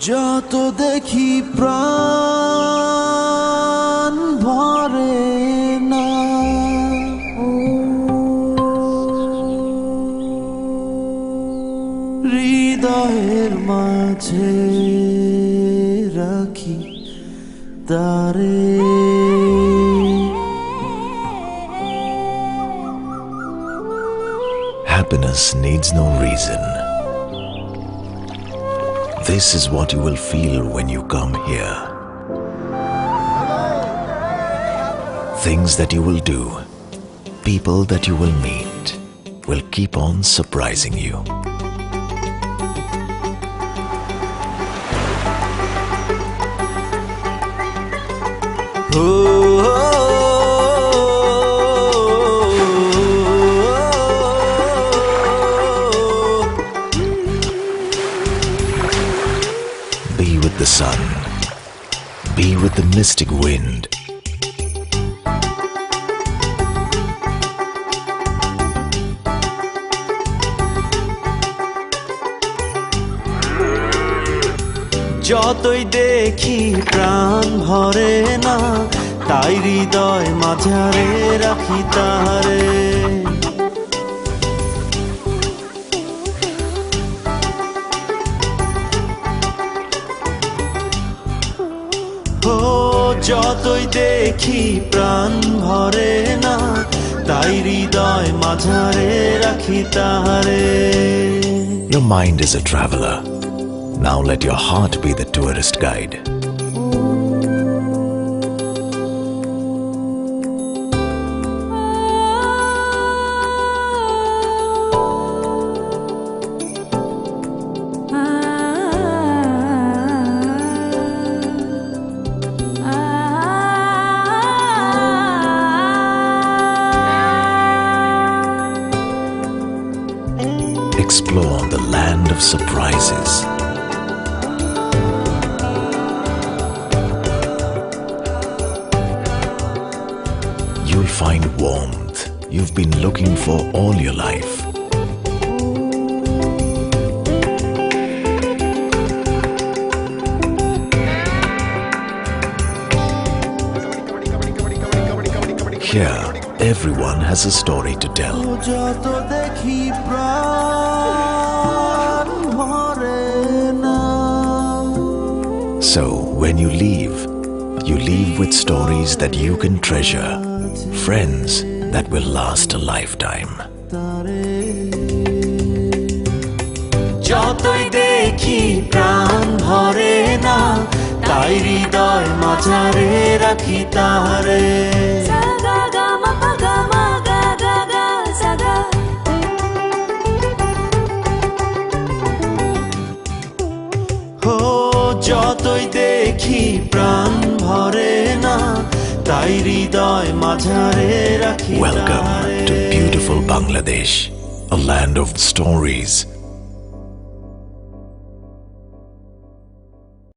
যত দেখি প্রাণ ভরে না, হৃদয়ের মাঝে রাখি তারে। Happiness needs no reason. This is what you will feel when you come here. Things that you will do, people that you will meet, will keep on surprising you. Be with the sun. Be with the mystic wind. যতই দেখি প্রাণ ভরে না, তাই হৃদয় মাঝারে রাখি তারে। ও যতই দেখি প্রাণ ভরে না, তাই হৃদয় মাঝারে রাখি তারে। Your mind is a traveler. Now let your heart be the tourist guide. Explore the land of surprises. You'll find warmth you've been looking for all your life. Here, everyone has a story to tell. যত দেখি প্রাণ ভরে না। So, when you leave with stories that you can treasure, friends that will last a lifetime. যতই দেখি প্রাণ ভরে না, তাই হৃদয় মাঝারে রাখি তারে। ও যতই দেখি প্রাণ ভরে না, তাই হৃদয় মাঝারে রাখি তারে। Welcome to beautiful Bangladesh, a land of stories,